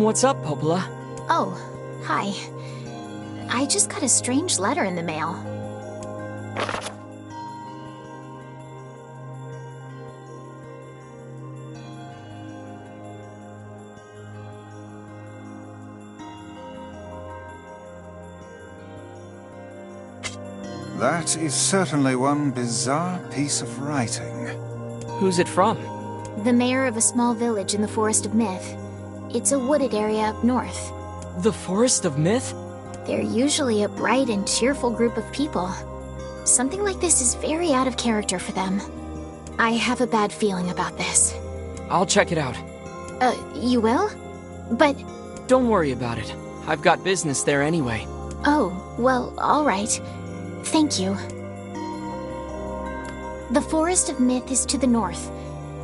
What's up, Popola? Oh, hi. I just got a strange letter in the mail. That is certainly one bizarre piece of writing. Who's it from? The mayor of a small village in the Forest of Myth. It's a wooded area up north. The Forest of Myth? They're usually a bright and cheerful group of people. Something like this is very out of character for them. I have a bad feeling about this. I'll check it out. You will? But... Don't worry about it. I've got business there anyway. Oh, well, all right. Thank you. The Forest of Myth is to the north,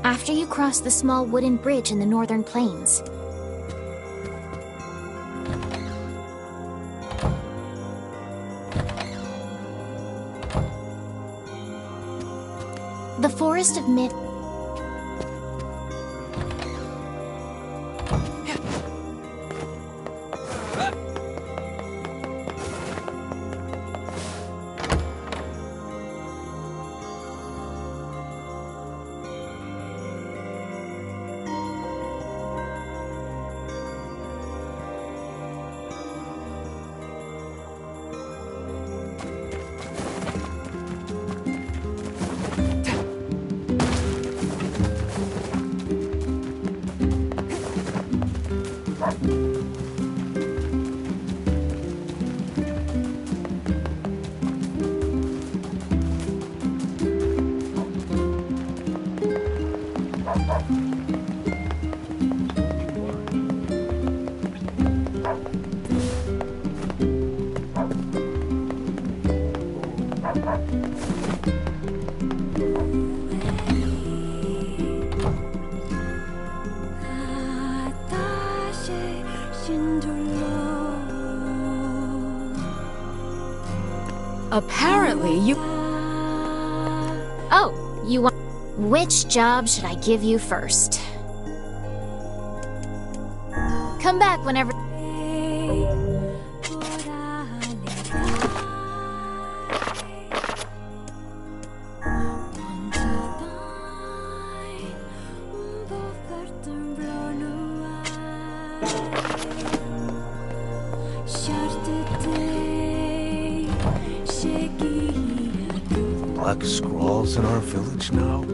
after you cross the small wooden bridge in the northern plains. The Forest of Myth... Apparently, you... Oh, you want... Which job should I give you first? Come back whenever... Black scrawls in our village now?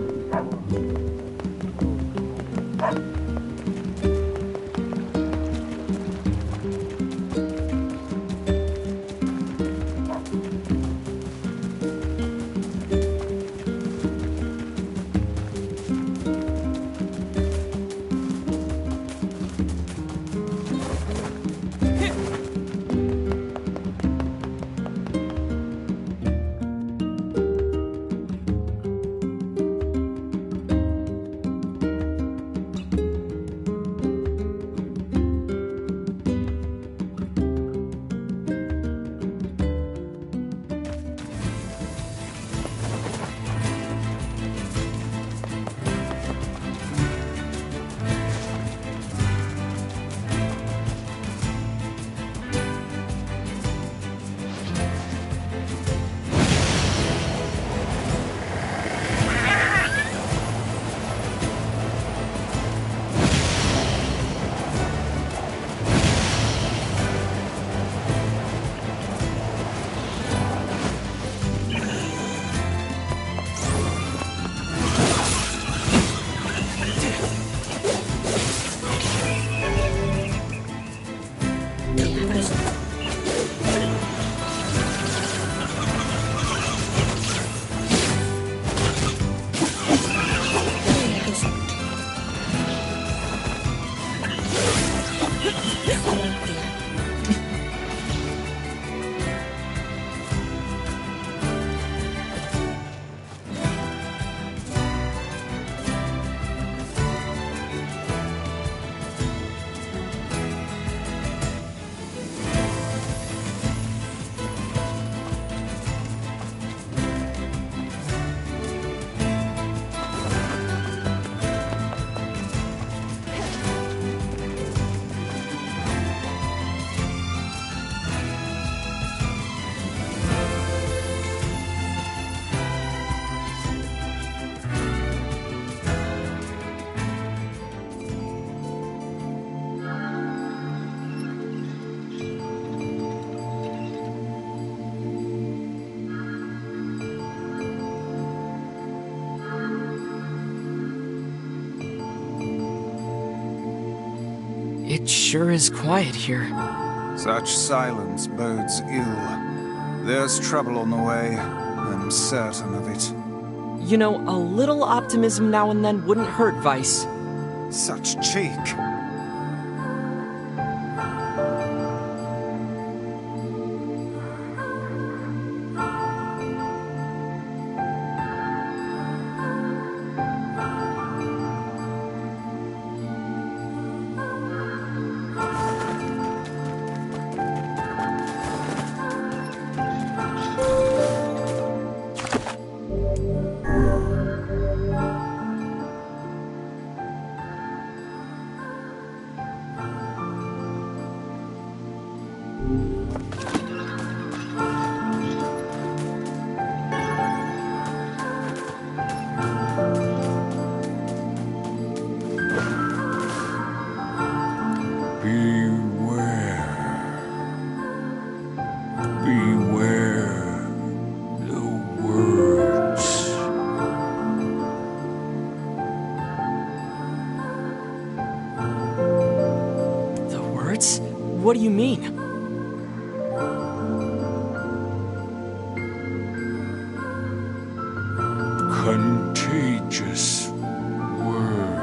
It sure is quiet here. Such silence bodes ill. There's trouble on the way. I'm certain of it. You know, a little optimism now and then wouldn't hurt, Vice. Such cheek. What do you mean? Contagious words.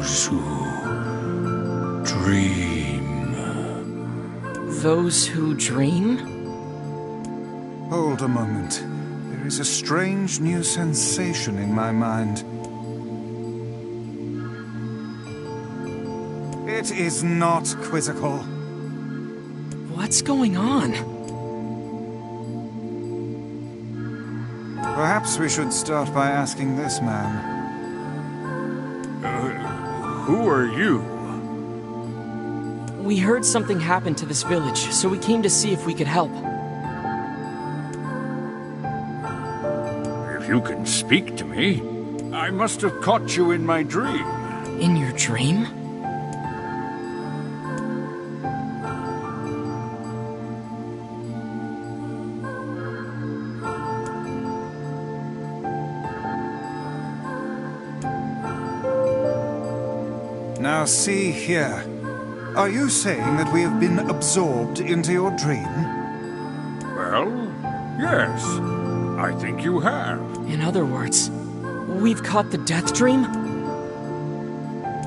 those who dream. Those who dream? Hold a moment. There is a strange new sensation in my mind. It is not quizzical. What's going on? Perhaps we should start by asking this man. Who are you? We heard something happened to this village, so we came to see if we could help. If you can speak to me, I must have caught you in my dream. In your dream? Now see here. Are you saying that we have been absorbed into your dream? Well, yes. I think you have. In other words, we've caught the death dream?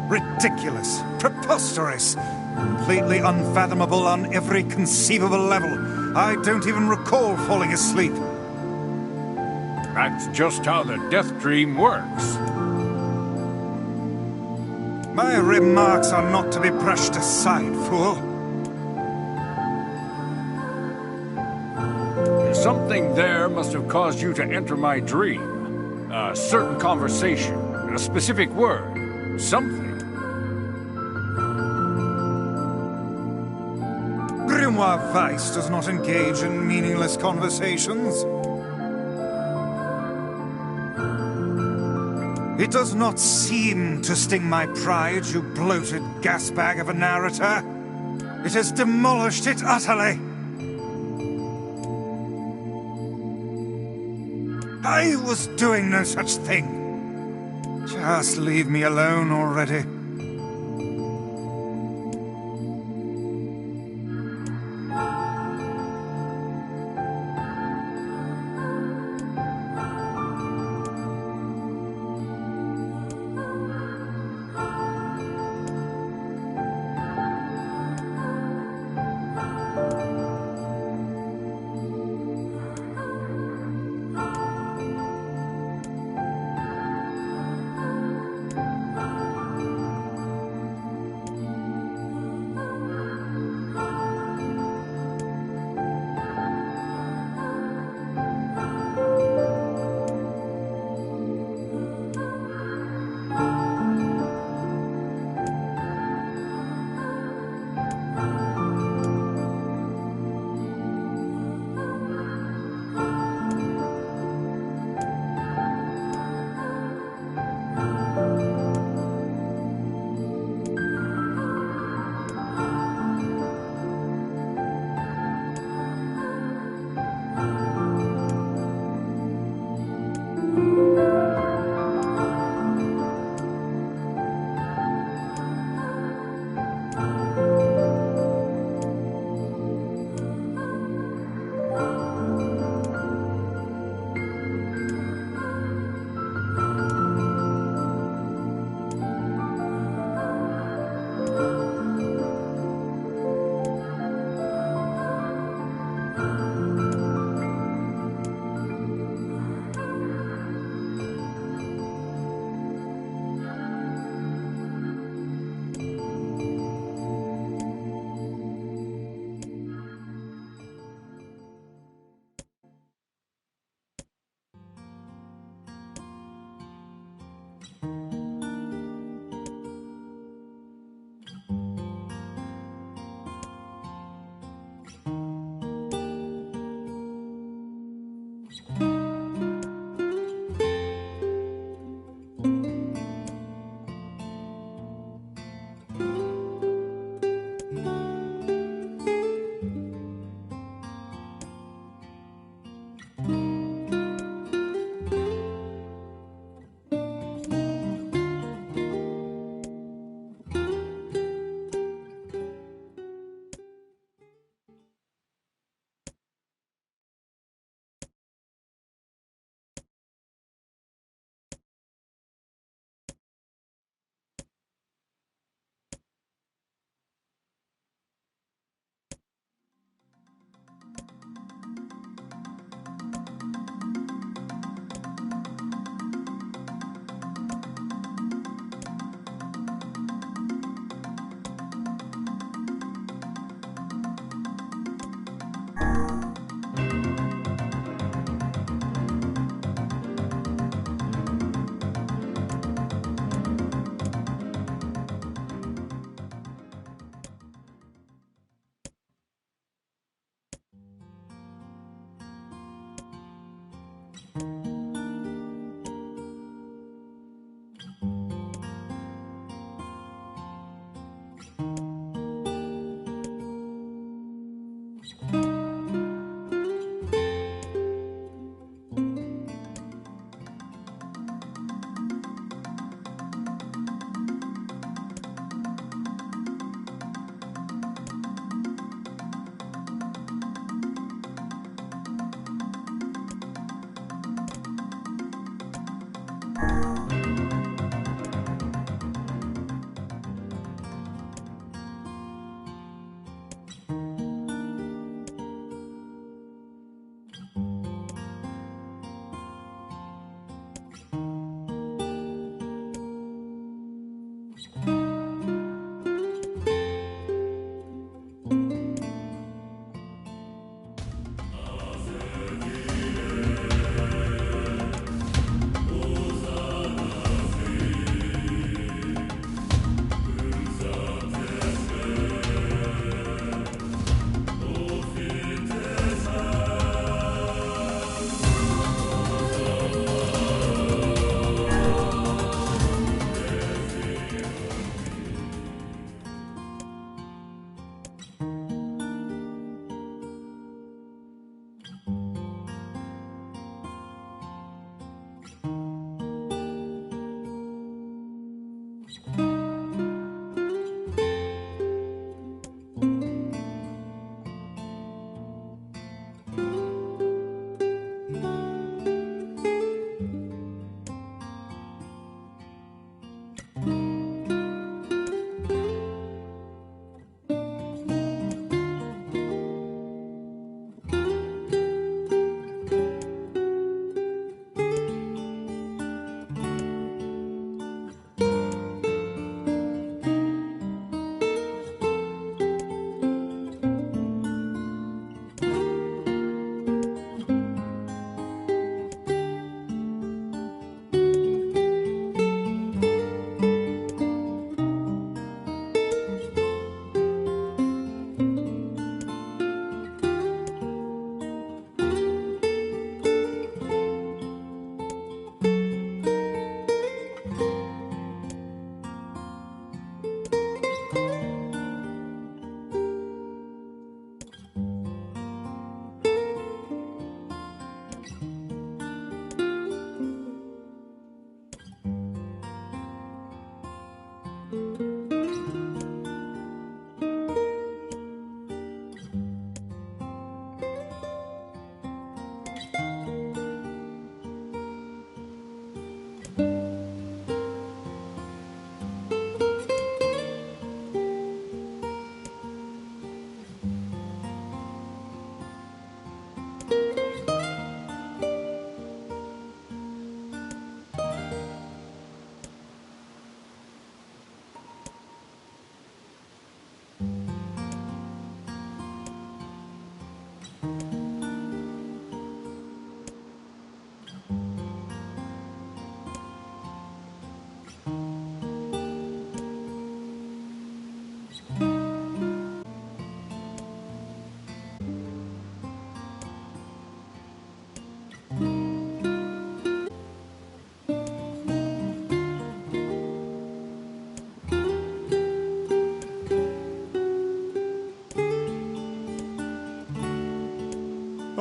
Ridiculous. Preposterous. Completely unfathomable on every conceivable level. I don't even recall falling asleep. That's just how the death dream works. My remarks are not to be brushed aside, fool. Something there must have caused you to enter my dream. A certain conversation, a specific word, something. Grimoire Weiss does not engage in meaningless conversations. It does not seem to sting my pride, you bloated gasbag of a narrator. It has demolished it utterly. I was doing no such thing. Just leave me alone already.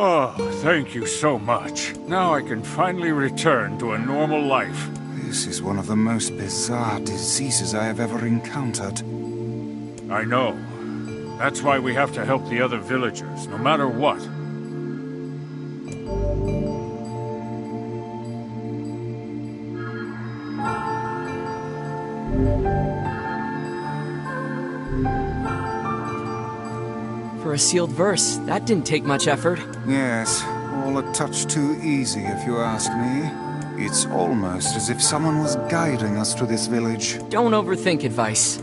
Oh, thank you so much. Now I can finally return to a normal life. This is one of the most bizarre diseases I have ever encountered. I know. That's why we have to help the other villagers, no matter what. For a sealed verse, that didn't take much effort. Yes, all a touch too easy if you ask me. It's almost as if someone was guiding us to this village. Don't overthink advice.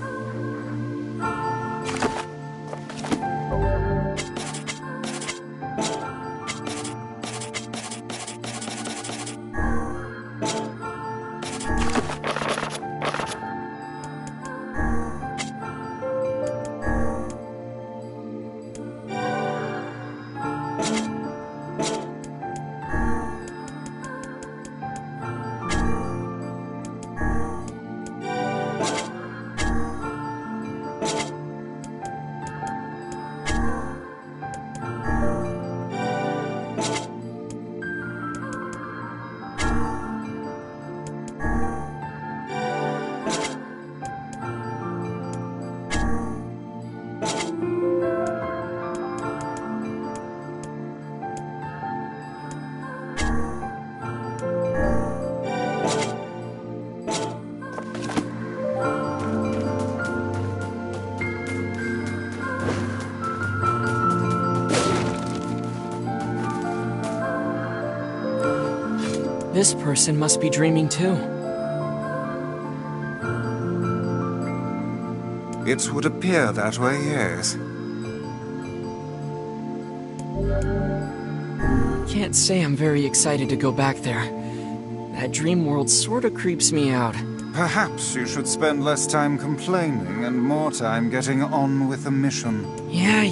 This person must be dreaming too. It would appear that way, yes. Can't say I'm very excited to go back there. That dream world sorta creeps me out. Perhaps you should spend less time complaining and more time getting on with the mission. Yeah.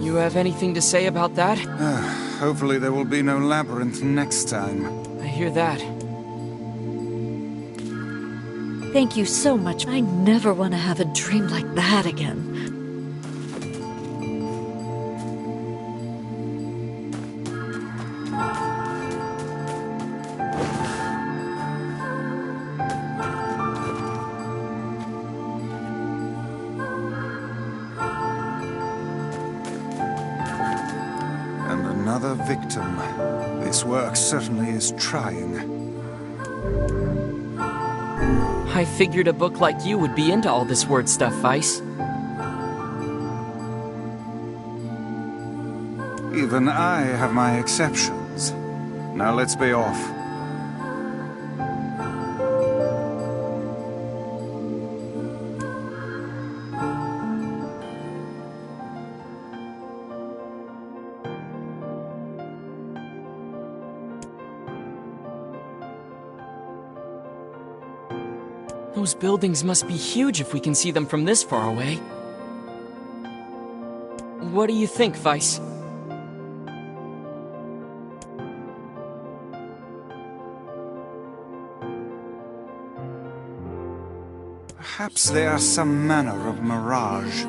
You have anything to say about that? Hopefully there will be no labyrinth next time. I hear that. Thank you so much. I never want to have a dream like that again. And another victim. This work certainly is trying. I figured a book like you would be into all this word stuff, Vice. Even I have my exceptions. Now let's be off. Those buildings must be huge if we can see them from this far away. What do you think, Vice? Perhaps they are some manner of mirage.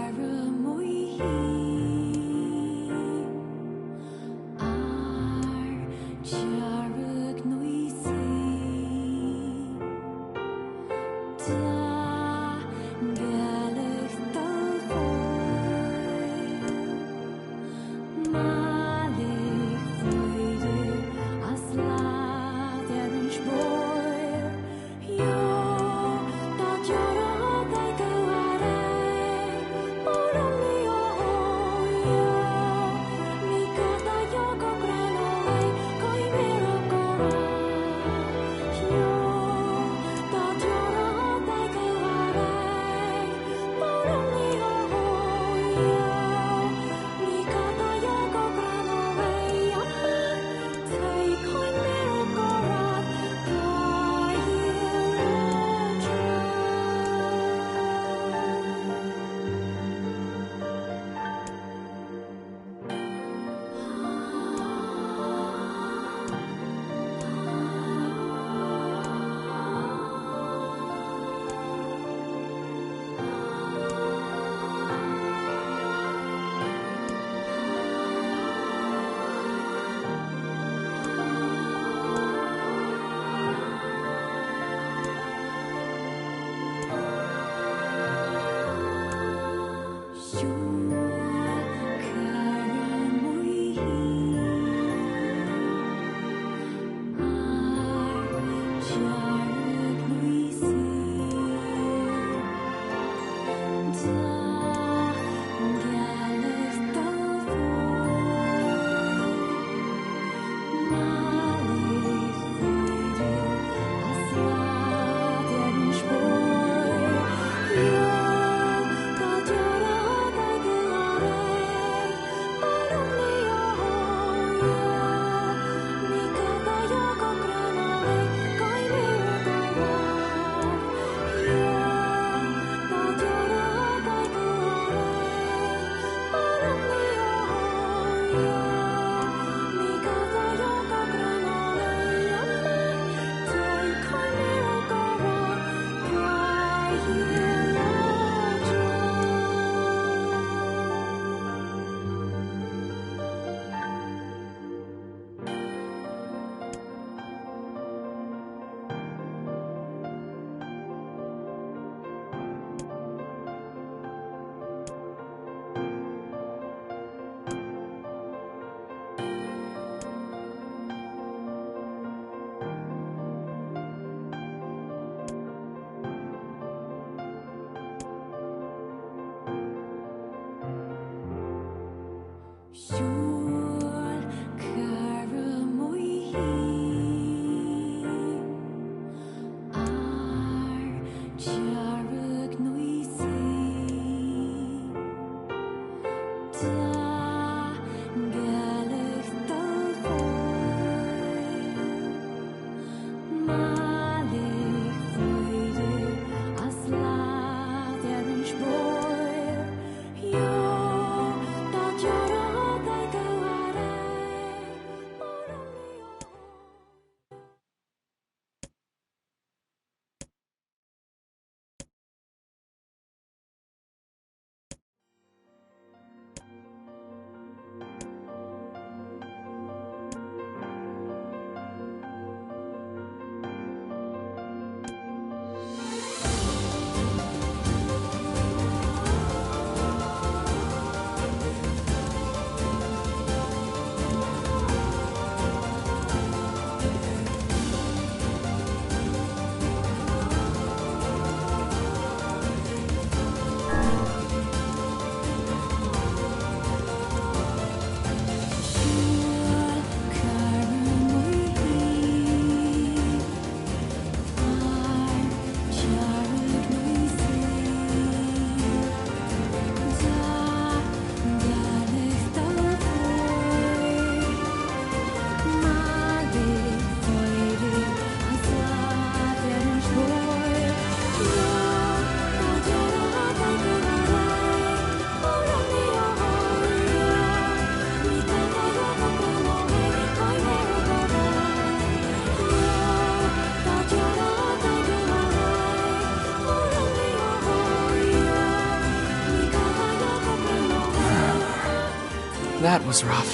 that was rough.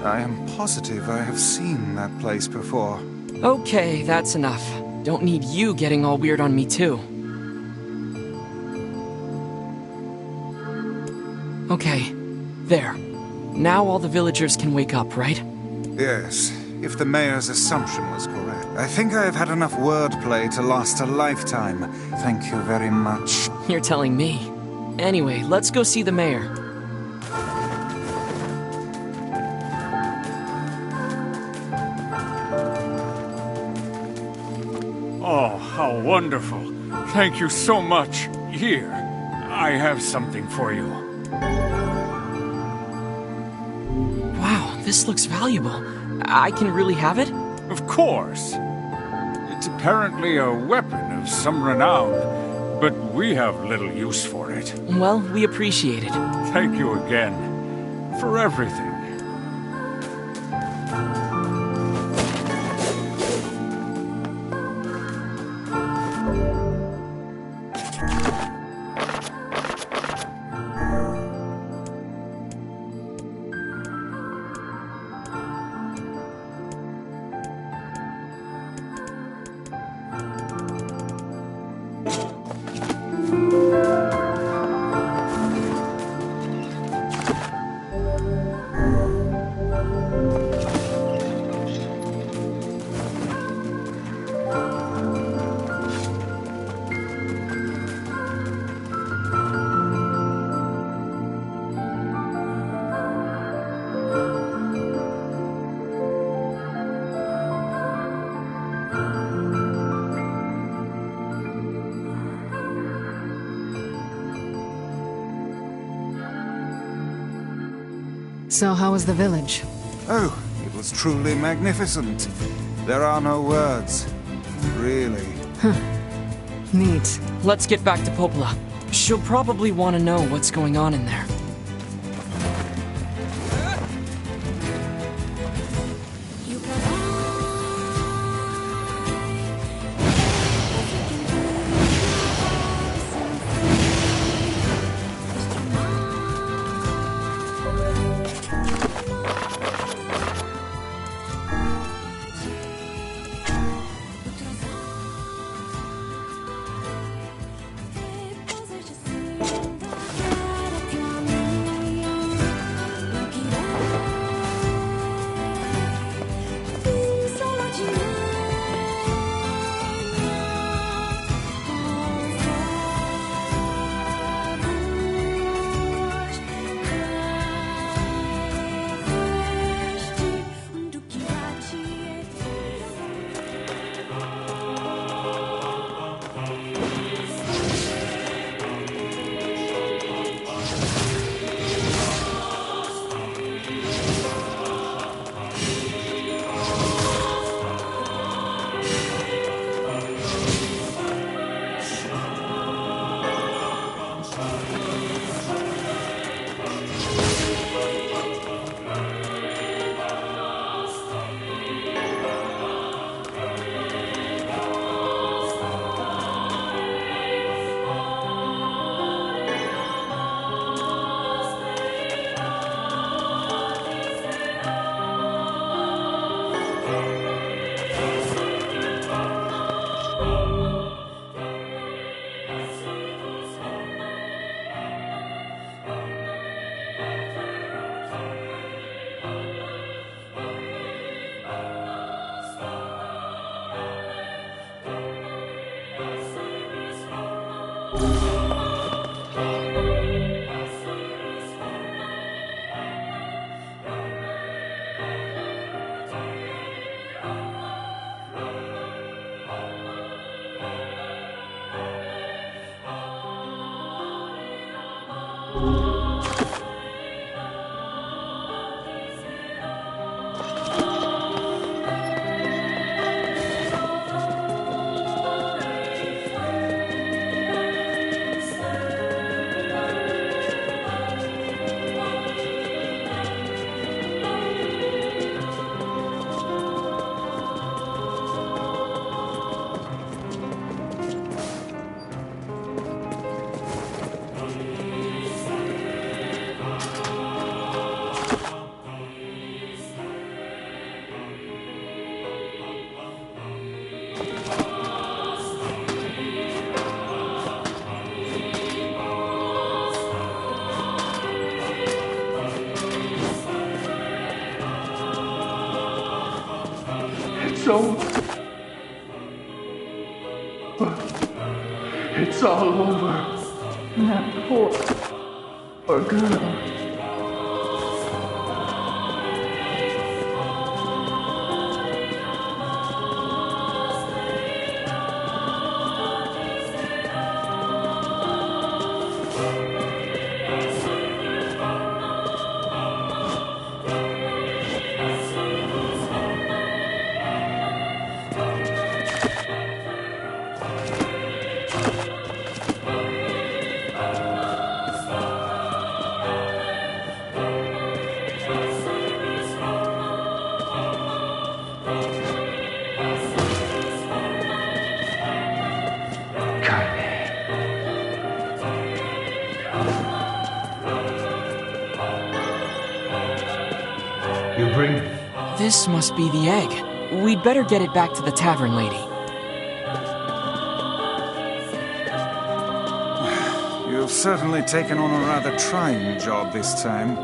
I am positive I have seen that place before. Okay, that's enough. Don't need you getting all weird on me, too. Okay, there. Now all the villagers can wake up, right? Yes, if the mayor's assumption was correct. I think I have had enough wordplay to last a lifetime. Thank you very much. You're telling me. Anyway, let's go see the mayor. Oh, how wonderful. Thank you so much. Here, I have something for you. Wow, this looks valuable. I can really have it? Of course. It's apparently a weapon of some renown, but we have little use for it. Well, we appreciate it. Thank you again for everything. So how was the village? Oh, it was truly magnificent. There are no words. Really. Neat. Let's get back to Popola. She'll probably want to know what's going on in there. so much. But it's all over. That poor girl. You bring... This must be the egg. We'd better get it back to the tavern lady. You've certainly taken on a rather trying job this time.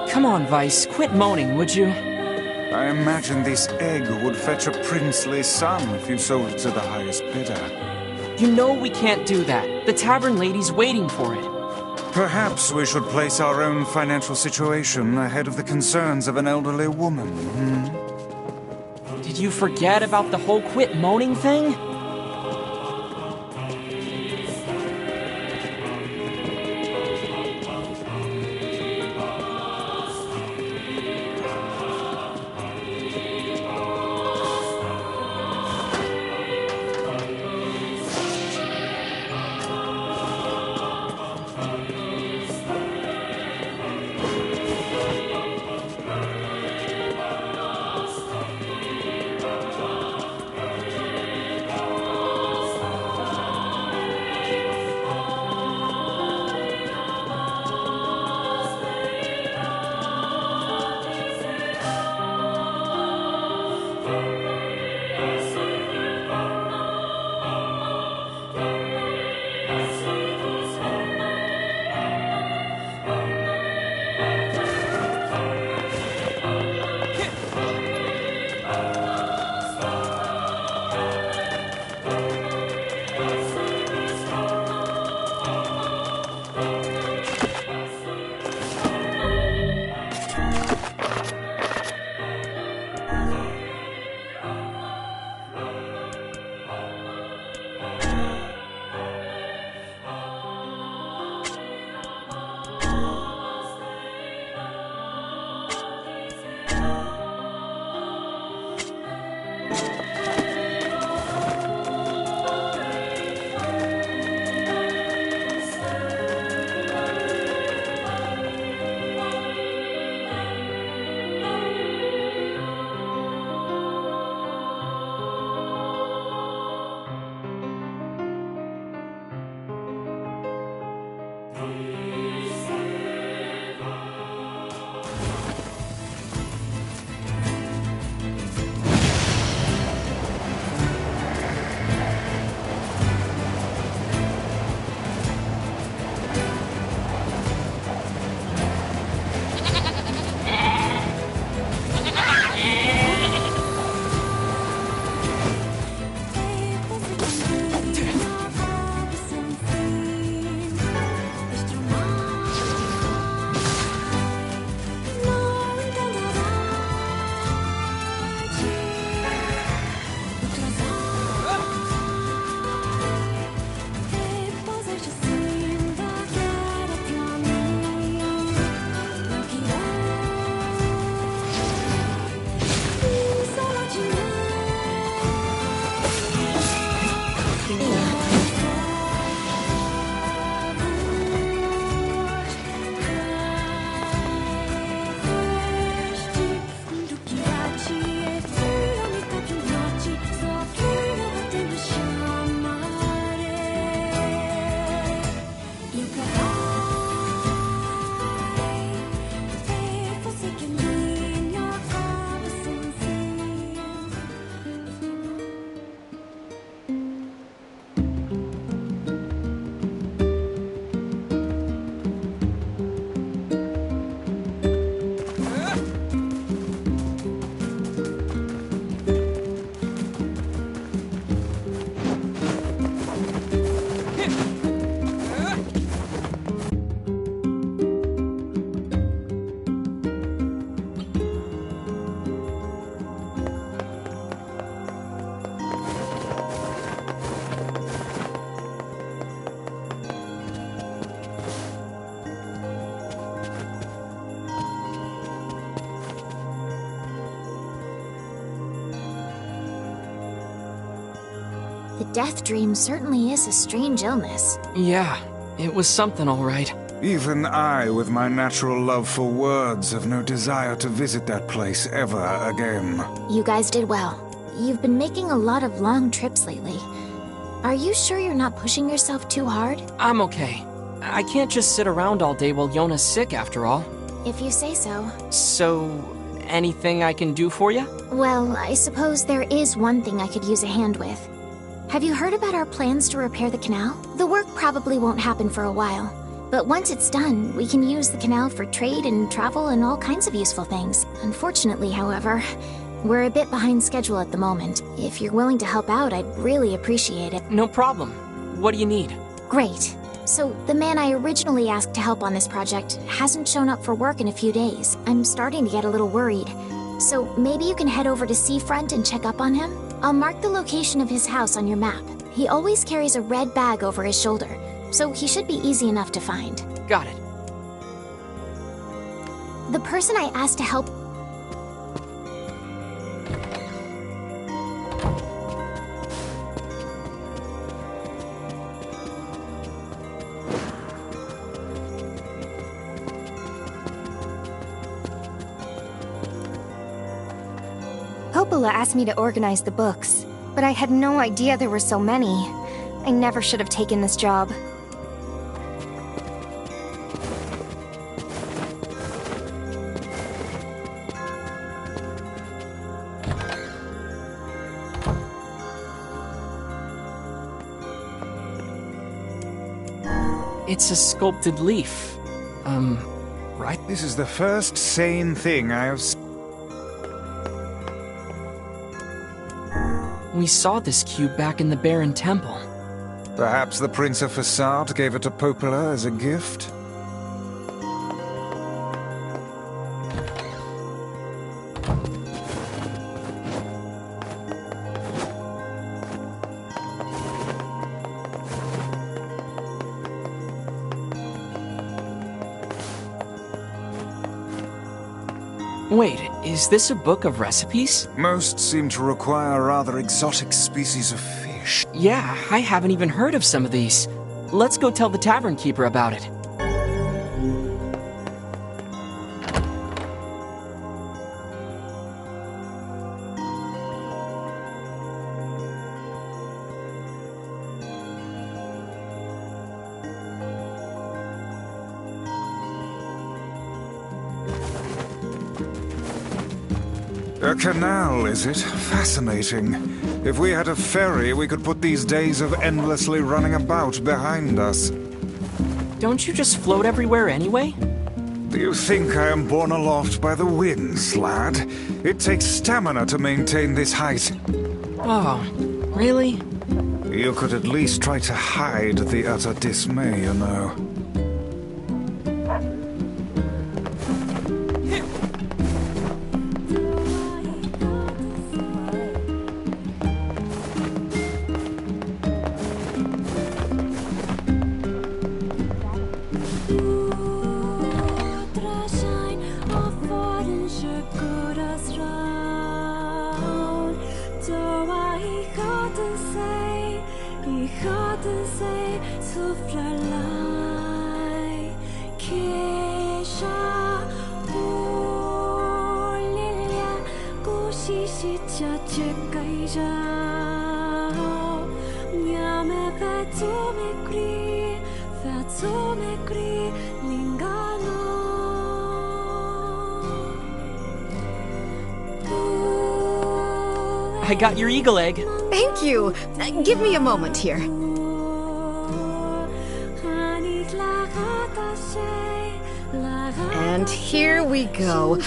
Come on, Vice, quit moaning, would you? I imagine this egg would fetch a princely sum if you sold it to the highest bidder. You know we can't do that. The tavern lady's waiting for it. Perhaps we should place our own financial situation ahead of the concerns of an elderly woman, hmm? Did you forget about the whole quit moaning thing? the death dream certainly is a strange illness. Yeah, it was something all right. Even I, with my natural love for words, have no desire to visit that place ever again. You guys did well. You've been making a lot of long trips lately. Are you sure you're not pushing yourself too hard? I'm okay. I can't just sit around all day while Yona's sick, after all. If you say so. So, anything I can do for you? Well, I suppose there is one thing I could use a hand with. Have you heard about our plans to repair the canal? The work probably won't happen for a while, but once it's done, we can use the canal for trade and travel and all kinds of useful things. Unfortunately, however, we're a bit behind schedule at the moment. If you're willing to help out, I'd really appreciate it. No problem. What do you need? Great. So, the man I originally asked to help on this project hasn't shown up for work in a few days. I'm starting to get a little worried. So, maybe you can head over to Seafront and check up on him? I'll mark the location of his house on your map. He always carries a red bag over his shoulder, so he should be easy enough to find. Got it. The person I asked to help... Popola asked me to organize the books, but I had no idea there were so many. I never should have taken this job. It's a sculpted leaf. Right? This is the first sane thing I have seen. We saw this cube back in the Baron Temple. Perhaps the Prince of Facade gave it to Popola as a gift? Wait, is this a book of recipes? Most seem to require rather exotic species of fish. Yeah, I haven't even heard of some of these. Let's go tell the tavern keeper about it. A canal, is it? Fascinating. If we had a ferry, we could put these days of endlessly running about behind us. Don't you just float everywhere anyway? Do you think I am borne aloft by the winds, lad? It takes stamina to maintain this height. Oh, really? You could at least try to hide the utter dismay, you know. I got your eagle egg. Thank you. Give me a moment here. And here we go.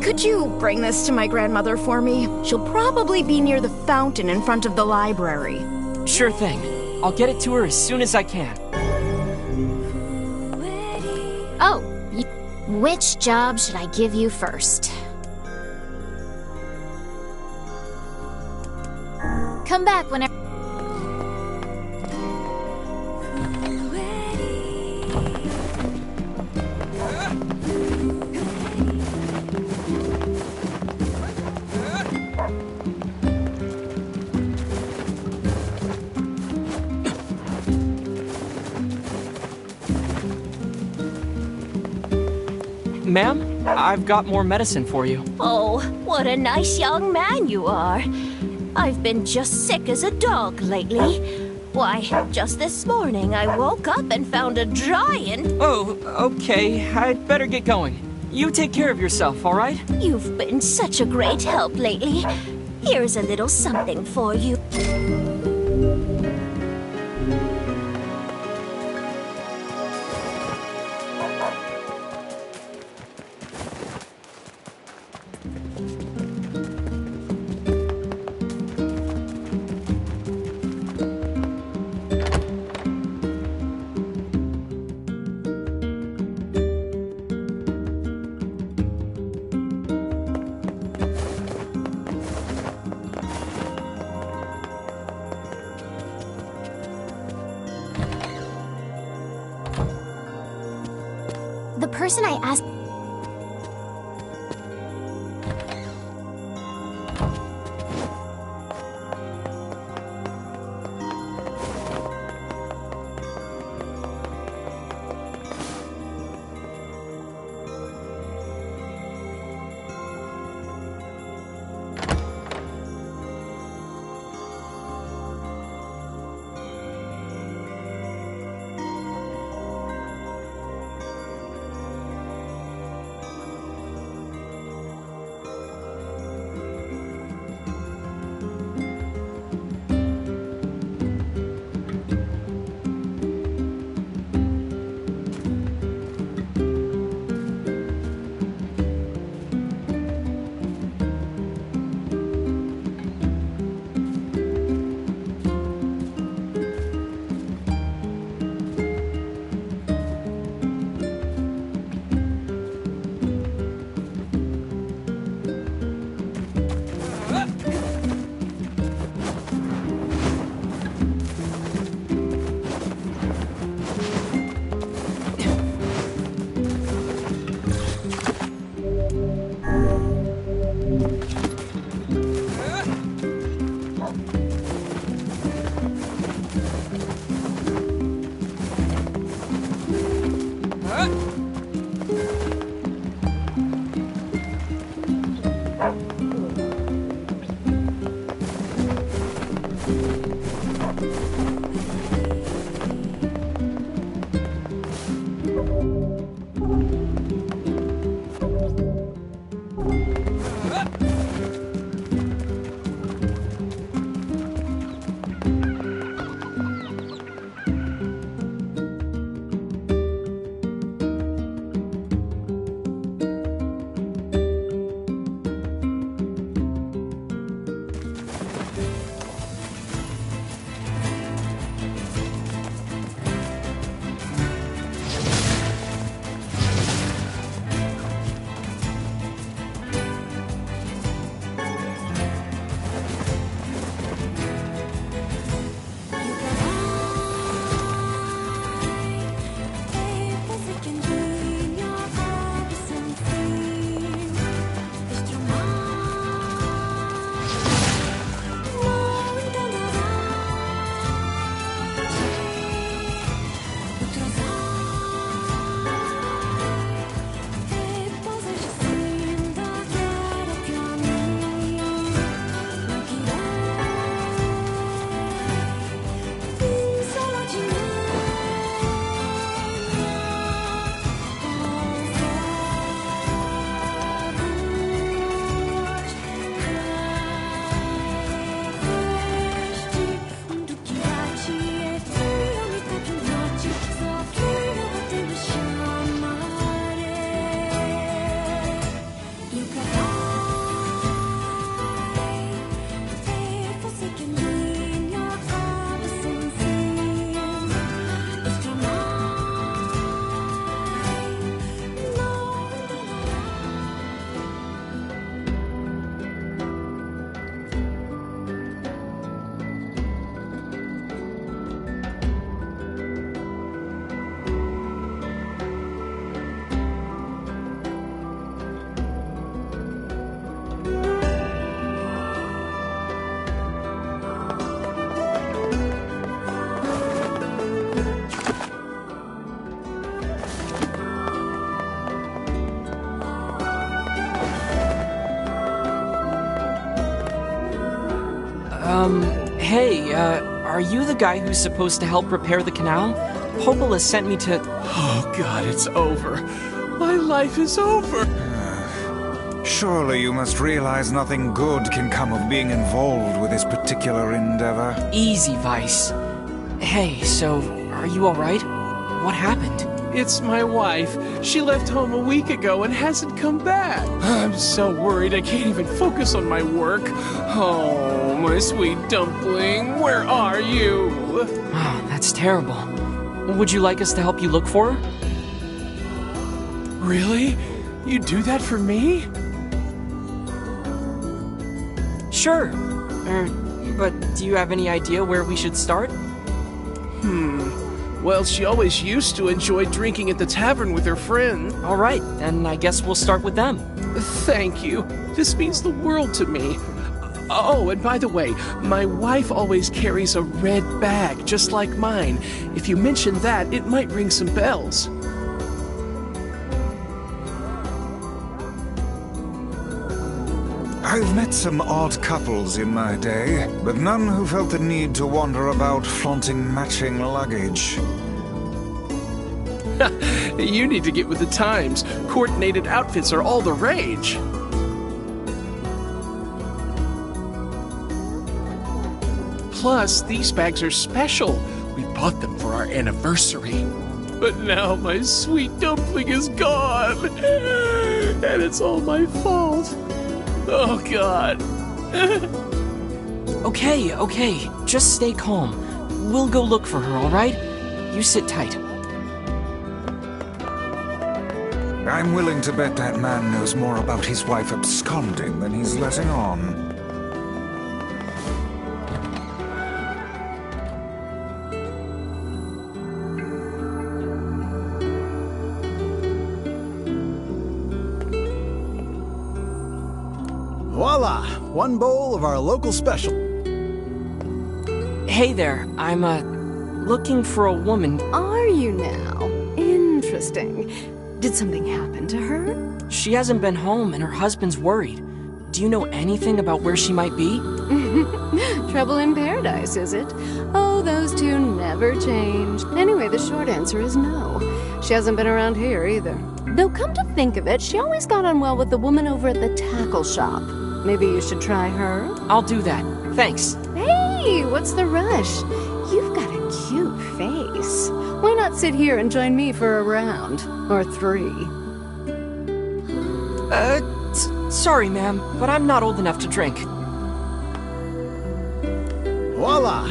Could you bring this to my grandmother for me? She'll probably be near the fountain in front of the library. Sure thing. I'll get it to her as soon as I can. Oh, which job should I give you first? Come back whenever... Ma'am, I've got more medicine for you. Oh, what a nice young man you are. I've been just sick as a dog lately. Why, just this morning I woke up and found a giant... Oh, okay. I'd better get going. You take care of yourself, all right? You've been such a great help lately. Here's a little something for you. The person I asked... Hey, are you the guy who's supposed to help repair the canal? Popola sent me to... Oh god, it's over. My life is over. Surely you must realize nothing good can come of being involved with this particular endeavor. Easy, Vice. Hey, so, are you alright? What happened? It's my wife. She left home a week ago and hasn't come back. I'm so worried I can't even focus on my work. Oh, my sweet dumpling, where are you? Wow, that's terrible. Would you like us to help you look for her? Really? You do that for me? Sure. But do you have any idea where we should start? Well, she always used to enjoy drinking at the tavern with her friends. Alright, then I guess we'll start with them. Thank you. This means the world to me. Oh, and by the way, my wife always carries a red bag, just like mine. If you mention that, it might ring some bells. I've met some odd couples in my day, but none who felt the need to wander about flaunting matching luggage. You need to get with the times. Coordinated outfits are all the rage. Plus, these bags are special. We bought them for our anniversary. But now my sweet dumpling is gone. And it's all my fault. Oh, God. Okay. Just stay calm. We'll go look for her, alright? You sit tight. I'm willing to bet that man knows more about his wife absconding than he's letting on. Voila! One bowl of our local special. Hey there, I'm, looking for a woman. Are you now? Interesting. Did something happen to her? She hasn't been home and her husband's worried. Do you know anything about where she might be? Trouble in paradise, is it? Oh, those two never change. Anyway, the short answer is no. She hasn't been around here either. Though come to think of it, she always got on well with the woman over at the tackle shop. Maybe you should try her? I'll do that. Thanks. Hey, what's the rush? You've got a cute face. Why not sit here and join me for a round? Or 3? Sorry, ma'am, but I'm not old enough to drink. Voila!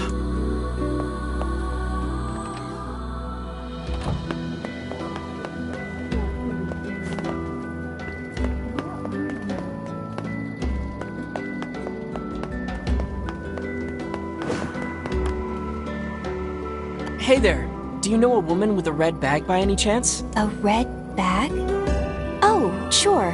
Hey there, do you know a woman with a red bag by any chance? A red bag? Oh, sure.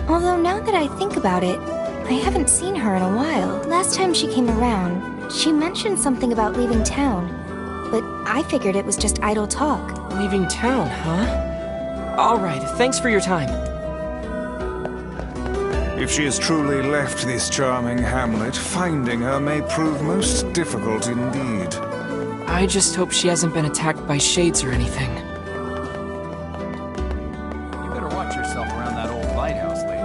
Although now that I think about it, I haven't seen her in a while. Last time she came around, she mentioned something about leaving town, but I figured it was just idle talk. Leaving town, huh? Alright, thanks for your time. If she has truly left this charming hamlet, finding her may prove most difficult indeed. I just hope she hasn't been attacked by shades or anything. You better watch yourself around that old lighthouse, lady.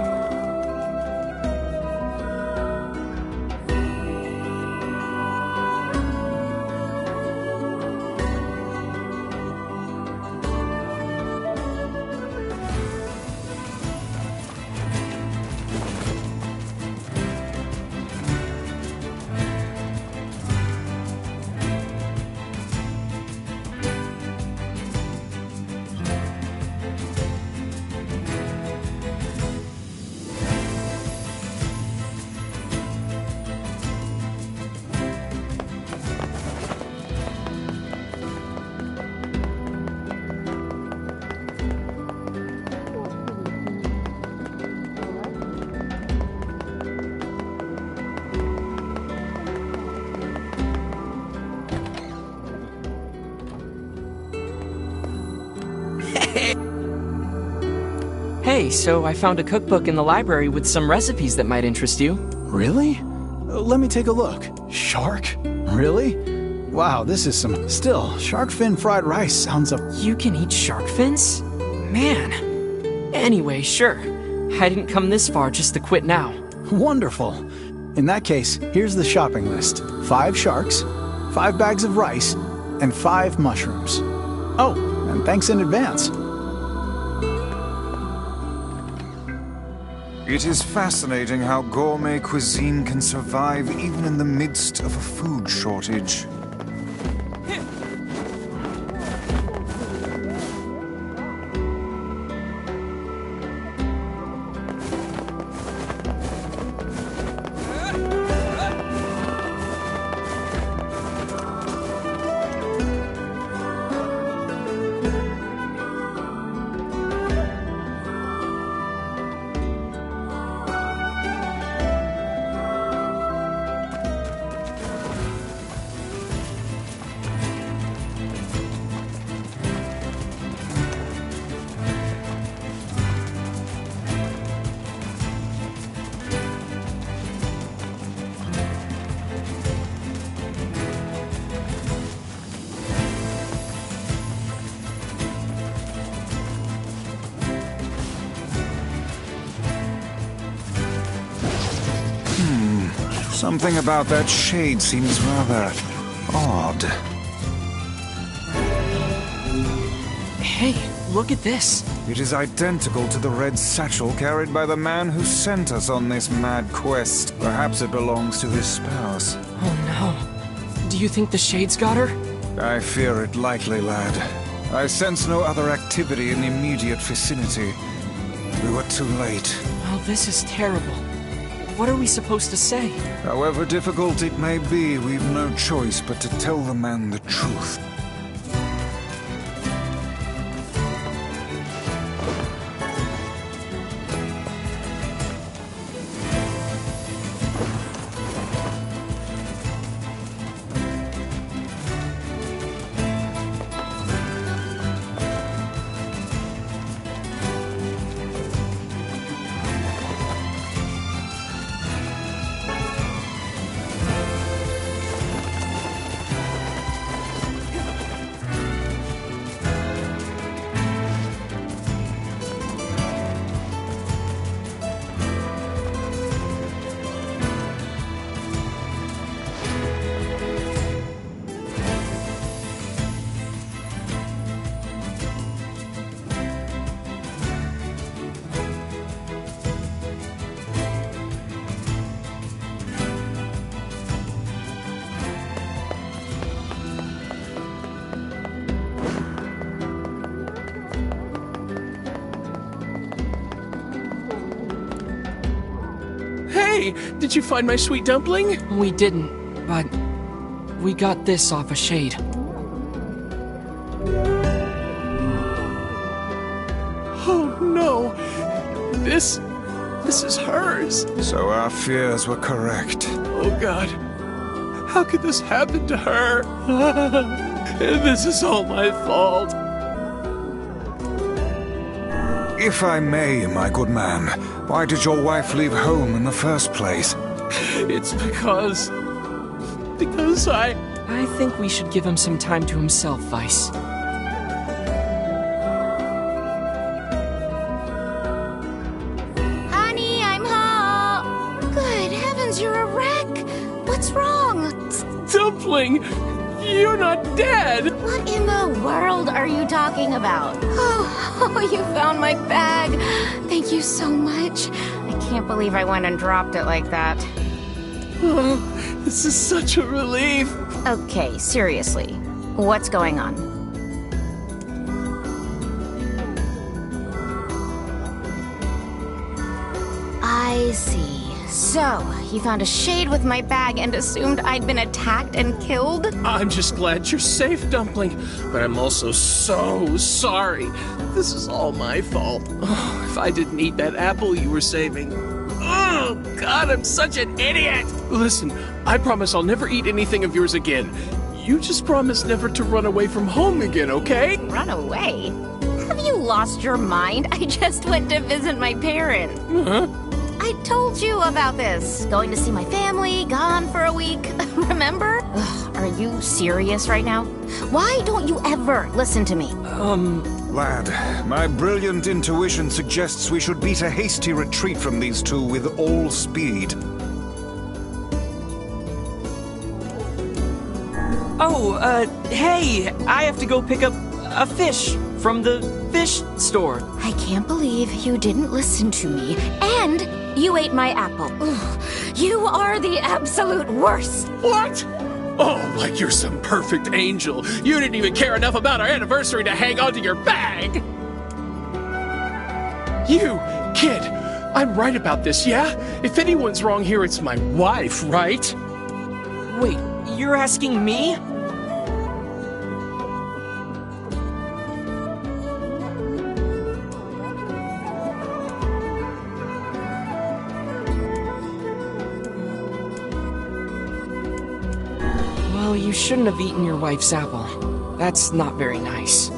Hey, so I found a cookbook in the library with some recipes that might interest you. Really? Let me take a look. Shark? Really? Wow, this is some... Still, shark fin fried rice sounds up... You can eat shark fins? Man. Anyway, sure. I didn't come this far just to quit now. Wonderful. In that case, here's the shopping list. 5 sharks, 5 bags of rice, and 5 mushrooms. Oh, and thanks in advance. It is fascinating how gourmet cuisine can survive even in the midst of a food shortage. Something about that shade seems rather odd. Hey, look at this. It is identical to the red satchel carried by the man who sent us on this mad quest. Perhaps it belongs to his spouse. Oh no. Do you think the shade's got her? I fear it likely, lad. I sense no other activity in the immediate vicinity. We were too late. Well, this is terrible. What are we supposed to say? However difficult it may be, we've no choice but to tell the man the truth. Hey, did you find my sweet dumpling? We didn't, but we got this off a shade. Oh no, this is hers. So our fears were correct. Oh God, how could this happen to her? And this is all my fault. If I may, my good man, why did your wife leave home in the first place? It's because I think we should give him some time to himself, Vice. Honey, I'm home. Good heavens, you're a wreck. What's wrong? Dumpling, you're not dead. What in the world are you talking about? Oh, you found my bag. Thank you so much. I can't believe I went and dropped it like that. Oh, this is such a relief. Okay, seriously. What's going on? I see. So, you found a shade with my bag and assumed I'd been attacked and killed? I'm just glad you're safe, Dumpling. But I'm also so sorry. This is all my fault. Oh, if I didn't eat that apple you were saving. Oh, God, I'm such an idiot. Listen, I promise I'll never eat anything of yours again. You just promise never to run away from home again, okay? Run away? Have you lost your mind? I just went to visit my parents. Huh? I told you about this. Going to see my family, gone for a week. Remember? Ugh, are you serious right now? Why don't you ever listen to me? Lad, my brilliant intuition suggests we should beat a hasty retreat from these two with all speed. Oh, hey, I have to go pick up a fish from the fish store. I can't believe you didn't listen to me, and you ate my apple. Ugh, you are the absolute worst. What? Oh, like you're some perfect angel. You didn't even care enough about our anniversary to hang onto your bag. You, kid, I'm right about this, yeah? If anyone's wrong here, it's my wife, right? Wait, you're asking me? Well, you shouldn't have eaten your wife's apple. That's not very nice.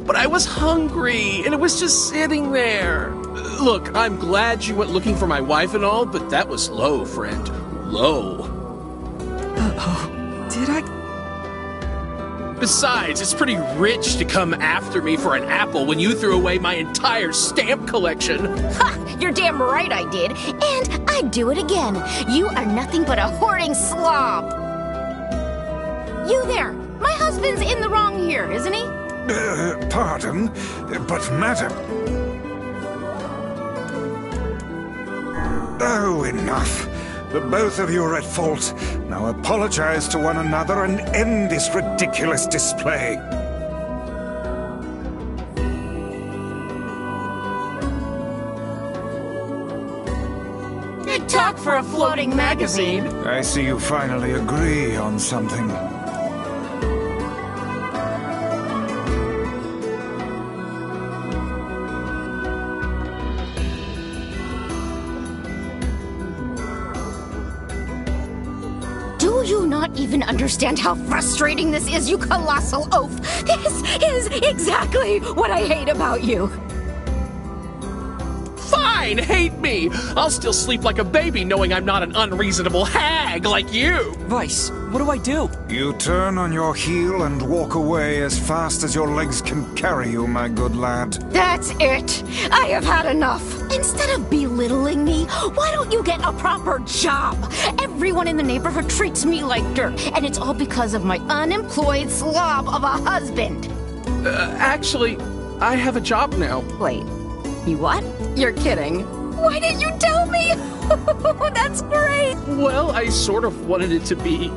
But I was hungry, and it was just sitting there. Look, I'm glad you went looking for my wife and all, but that was low, friend. Low. Uh-oh. Did I? Besides, it's pretty rich to come after me for an apple when you threw away my entire stamp collection. Ha! You're damn right I did. And I'd do it again. You are nothing but a hoarding slob. You there. My husband's in the wrong here, isn't he? Pardon, but madam... Oh, enough. The both of you are at fault. Now apologize to one another and end this ridiculous display. Big talk for a floating magazine. I see you finally agree on something. Do you not even understand how frustrating this is, you colossal oaf? This is exactly what I hate about you. Fine, hate me. I'll still sleep like a baby knowing I'm not an unreasonable hag like you. Vice, what do I do? You turn on your heel and walk away as fast as your legs can carry you, my good lad. That's it. I have had enough. Instead of belittling me, why don't you get a proper job? Everyone in the neighborhood treats me like dirt, and it's all because of my unemployed slob of a husband. Actually, I have a job now. Wait, you what? You're kidding. Why didn't you tell me? That's great. Well, I sort of wanted it to be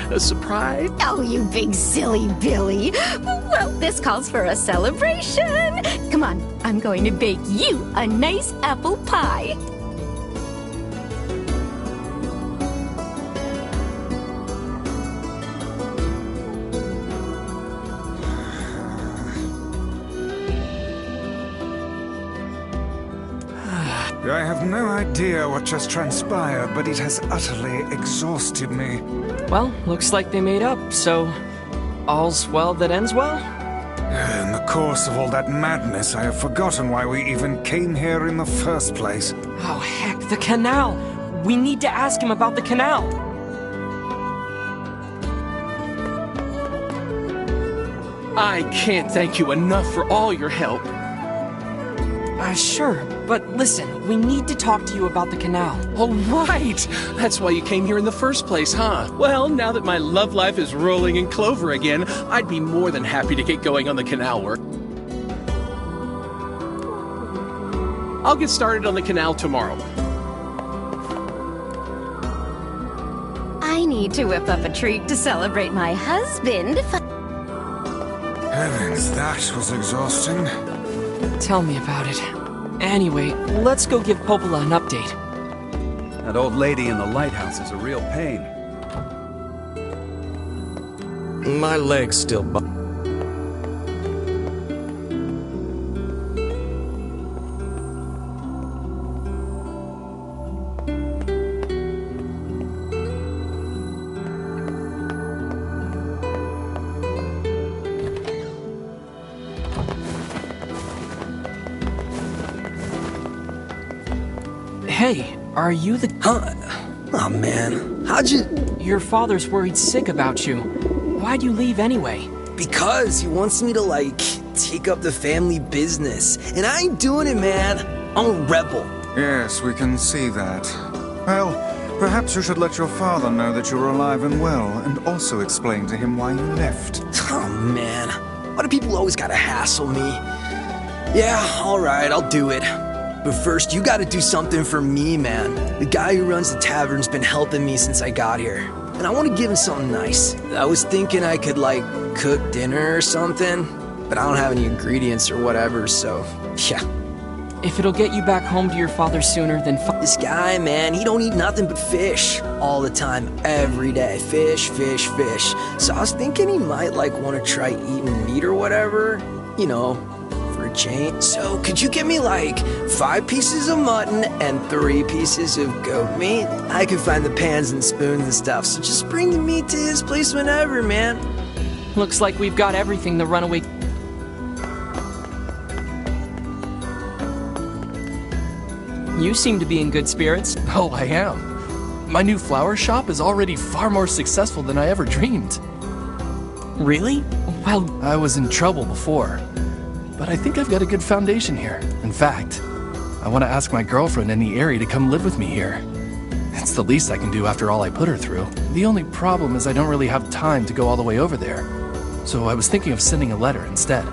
a surprise. Oh, you big silly Billy. Well, this calls for a celebration. Come on, I'm going to bake you a nice apple pie. I have no idea what just transpired, but it has utterly exhausted me. Well, looks like they made up, so all's well that ends well? In the course of all that madness, I have forgotten why we even came here in the first place. Oh, heck, the canal! We need to ask him about the canal! I can't thank you enough for all your help. Sure, but listen, we need to talk to you about the canal. Oh, right! That's why you came here in the first place, huh? Well, now that my love life is rolling in clover again, I'd be more than happy to get going on the canal work. I'll get started on the canal tomorrow. I need to whip up a treat to celebrate my husband. Heavens, that was exhausting. Tell me about it. Anyway, let's go give Popola an update. That old lady in the lighthouse is a real pain. My leg's still Hey, are you the... Huh? Oh man, how'd you... Your father's worried sick about you. Why'd you leave anyway? Because he wants me to, like, take up the family business. And I ain't doing it, man. I'm a rebel. Yes, we can see that. Well, perhaps you should let your father know that you're alive and well, and also explain to him why you left. Oh man, why do people always gotta hassle me? Yeah, alright, I'll do it. But first, you gotta do something for me, man. The guy who runs the tavern's been helping me since I got here. And I want to give him something nice. I was thinking I could, like, cook dinner or something. But I don't have any ingredients or whatever, so, yeah. If it'll get you back home to your father sooner, then This guy, man, he don't eat nothing but fish. All the time, every day. Fish, fish, fish. So I was thinking he might, like, want to try eating meat or whatever. You know, for a change. So could you give me, like, 5 pieces of mutton and 3 pieces of goat meat? I can find the pans and spoons and stuff, so just bring the meat to his place whenever, man. Looks like we've got everything the runaway... You seem to be in good spirits. Oh, I am. My new flower shop is already far more successful than I ever dreamed. Really? Well... I was in trouble before, but I think I've got a good foundation here. In fact, I want to ask my girlfriend in the area to come live with me here. It's the least I can do after all I put her through. The only problem is I don't really have time to go all the way over there, so I was thinking of sending a letter instead.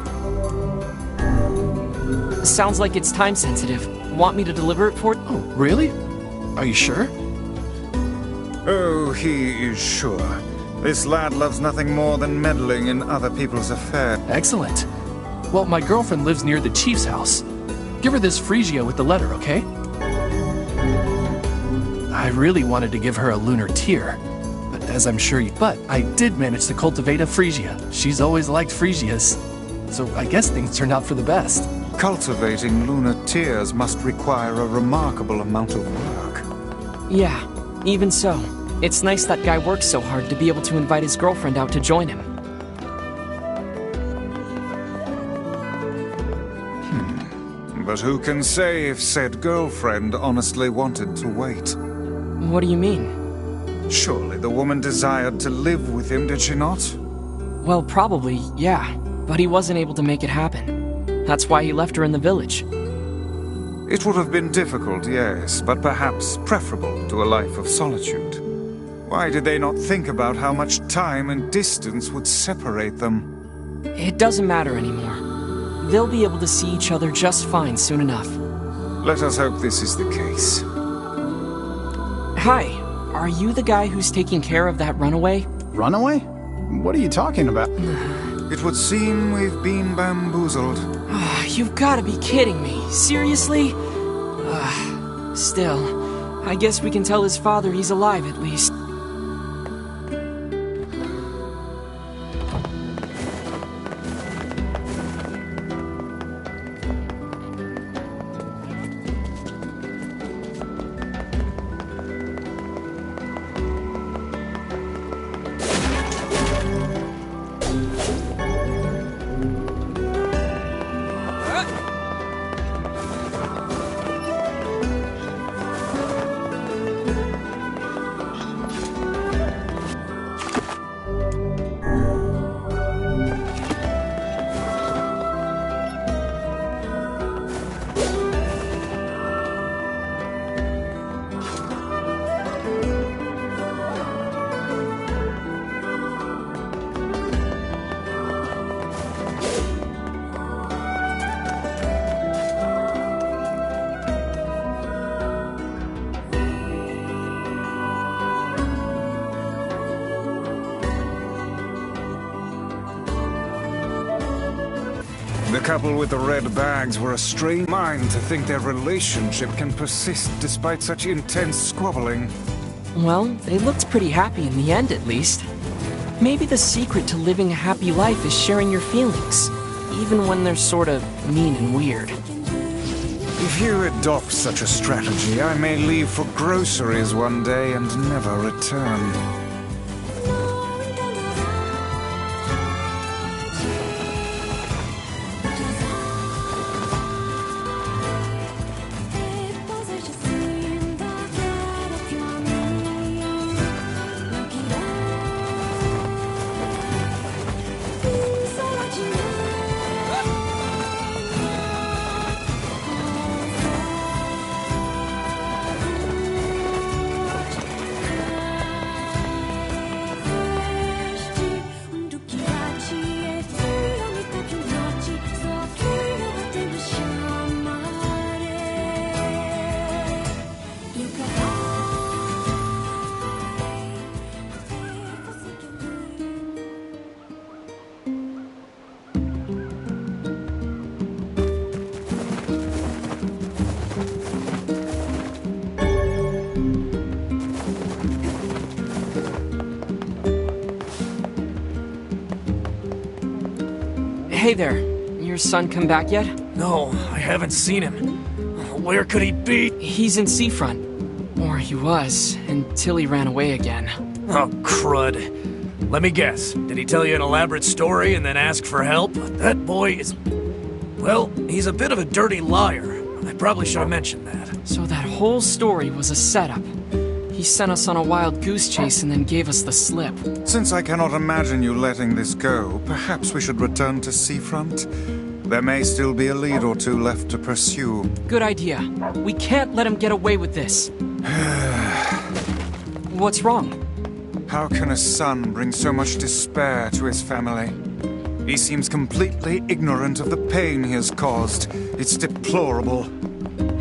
Sounds like it's time sensitive. Want me to deliver it for... Oh, really? Are you sure? Oh, he is sure. This lad loves nothing more than meddling in other people's affairs. Excellent. Well, my girlfriend lives near the chief's house. Give her this Phrygia with the letter, okay? I really wanted to give her a lunar tear, but as I'm sure you... But I did manage to cultivate a Phrygia. She's always liked Phrygias, so I guess things turned out for the best. Cultivating lunar tears must require a remarkable amount of work. Yeah, even so. It's nice that guy works so hard to be able to invite his girlfriend out to join him. But who can say if said girlfriend honestly wanted to wait? What do you mean? Surely the woman desired to live with him, did she not? Well, probably, yeah. But he wasn't able to make it happen. That's why he left her in the village. It would have been difficult, yes, but perhaps preferable to a life of solitude. Why did they not think about how much time and distance would separate them? It doesn't matter anymore. They'll be able to see each other just fine soon enough. Let us hope this is the case. Hi, are you the guy who's taking care of that runaway? Runaway? What are you talking about? It would seem we've been bamboozled. You've got to be kidding me. Seriously? Still, I guess we can tell his father he's alive at least. The couple with the red bags were a strange mind to think their relationship can persist despite such intense squabbling. Well, they looked pretty happy in the end, at least. Maybe the secret to living a happy life is sharing your feelings, even when they're sort of mean and weird. If you adopt such a strategy, I may leave for groceries one day and never return. Hey there. Your son come back yet? No, I haven't seen him. Where could he be? He's in Seafront. Or he was, until he ran away again. Oh, crud. Let me guess. Did he tell you an elaborate story and then ask for help? That boy is... well, he's a bit of a dirty liar. I probably should have mentioned that. So that whole story was a setup. He sent us on a wild goose chase and then gave us the slip. Since I cannot imagine you letting this go, perhaps we should return to Seafront. There may still be a lead or two left to pursue. Good idea. We can't let him get away with this. What's wrong? How can a son bring so much despair to his family? He seems completely ignorant of the pain he has caused. It's deplorable.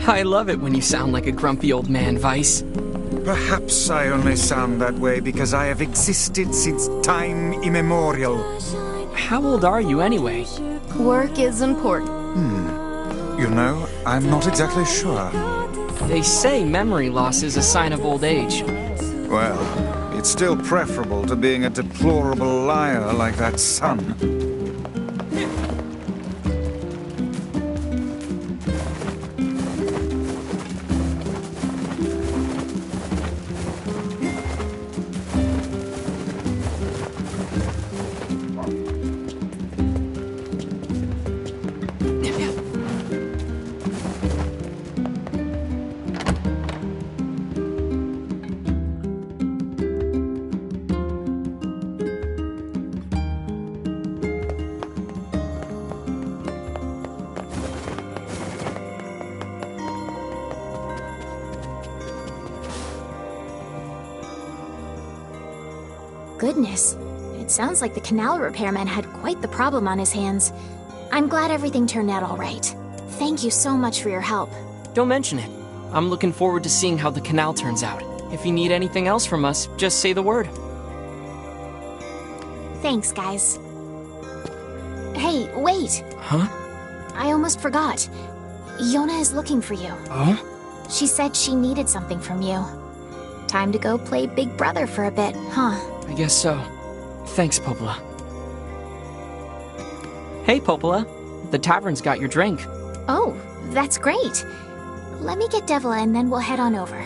I love it when you sound like a grumpy old man, Vice. Perhaps I only sound that way because I have existed since time immemorial. How old are you anyway? Work is important. You know, I'm not exactly sure. They say memory loss is a sign of old age. Well, it's still preferable to being a deplorable liar like that son. Goodness, it sounds like the canal repairman had quite the problem on his hands. I'm glad everything turned out all right. Thank you so much for your help. Don't mention it. I'm looking forward to seeing how the canal turns out. If you need anything else from us, just say the word. Thanks, guys. Hey, wait! Huh? I almost forgot. Yona is looking for you. Oh? She said she needed something from you. Time to go play Big Brother for a bit, huh? I guess so. Thanks, Popola. Hey, Popola. The tavern's got your drink. Oh, that's great. Let me get Devila and then we'll head on over.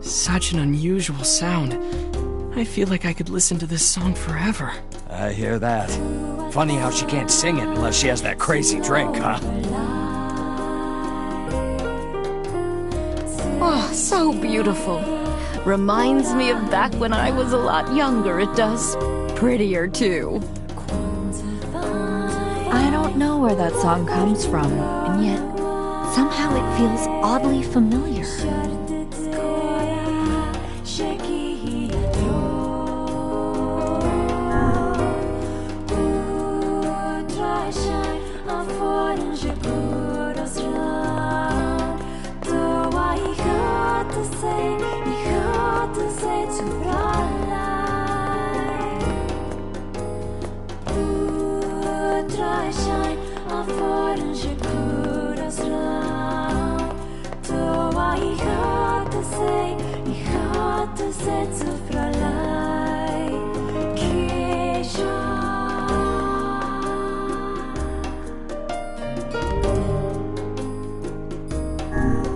Such an unusual sound. I feel like I could listen to this song forever. I hear that. Funny how she can't sing it unless she has that crazy drink, huh? Oh, so beautiful. Reminds me of back when I was a lot younger, it does. Prettier, too. I don't know where that song comes from, and yet somehow it feels oddly familiar.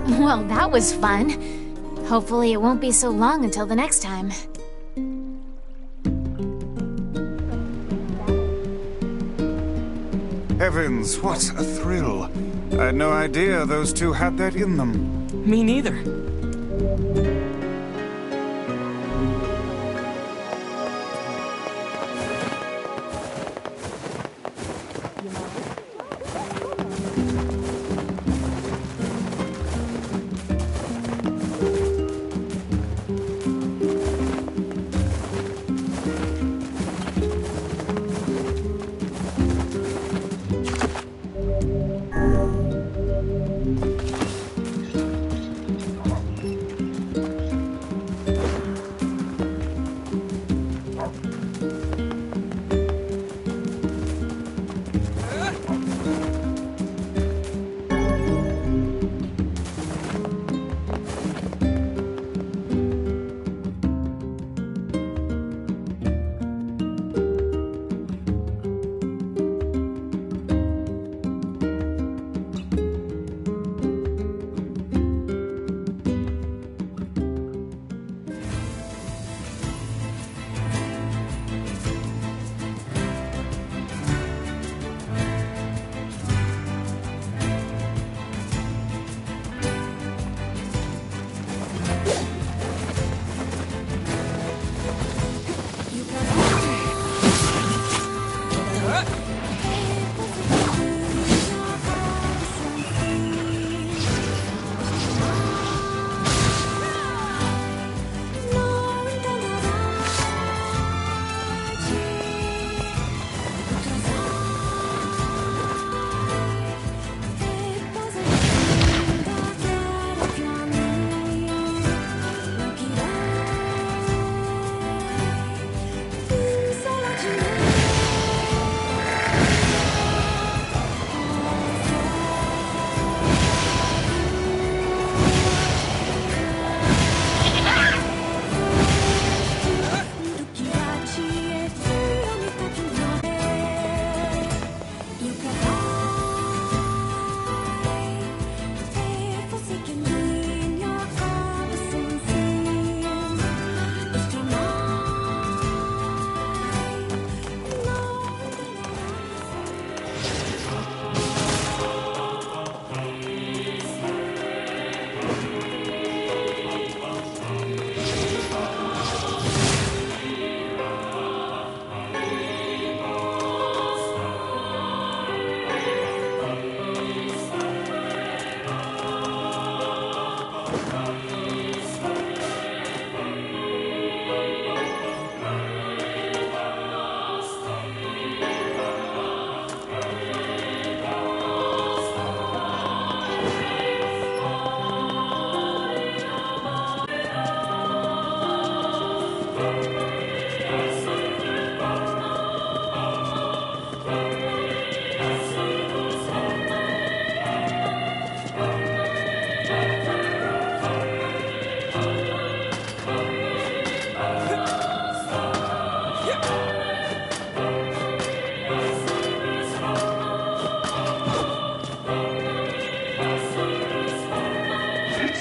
Well, that was fun. Hopefully it won't be so long until the next time. Heavens, what a thrill. I had no idea those two had that in them. Me neither.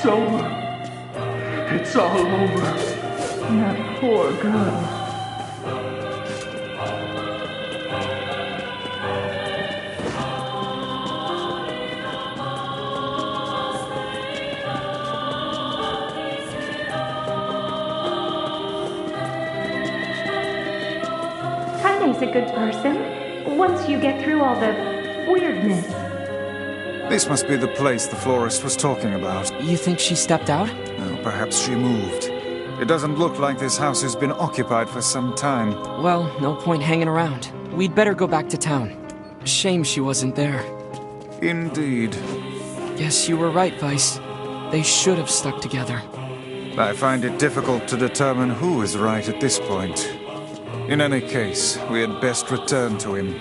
It's over. It's all over. That poor girl. Friday's a good person, once you get through all the weirdness. This must be the place the florist was talking about. You think she stepped out? Oh, perhaps she moved. It doesn't look like this house has been occupied for some time. Well, no point hanging around. We'd better go back to town. Shame she wasn't there. Indeed. Guess you were right, Vice. They should have stuck together. I find it difficult to determine who is right at this point. In any case, we had best return to him.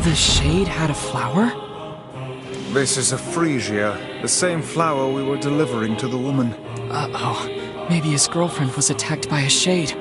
The shade had a flower? This is a freesia, the same flower we were delivering to the woman. Uh-oh. Maybe his girlfriend was attacked by a shade.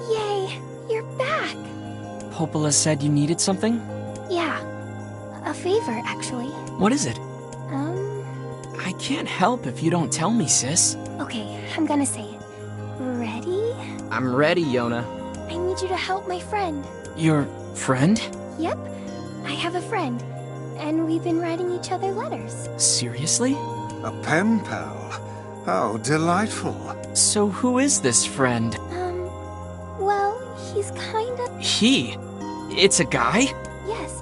Yay, you're back. Popola said you needed something? Yeah, a favor, actually. What is it? Um, I can't help if you don't tell me, sis. Okay, I'm gonna say it. Ready? I'm ready, Yona. I need you to help my friend. Your friend? Yep, I have a friend, and we've been writing each other letters. Seriously? A pen pal? How delightful. So who is this friend? Well, he's kinda... He? It's a guy? Yes,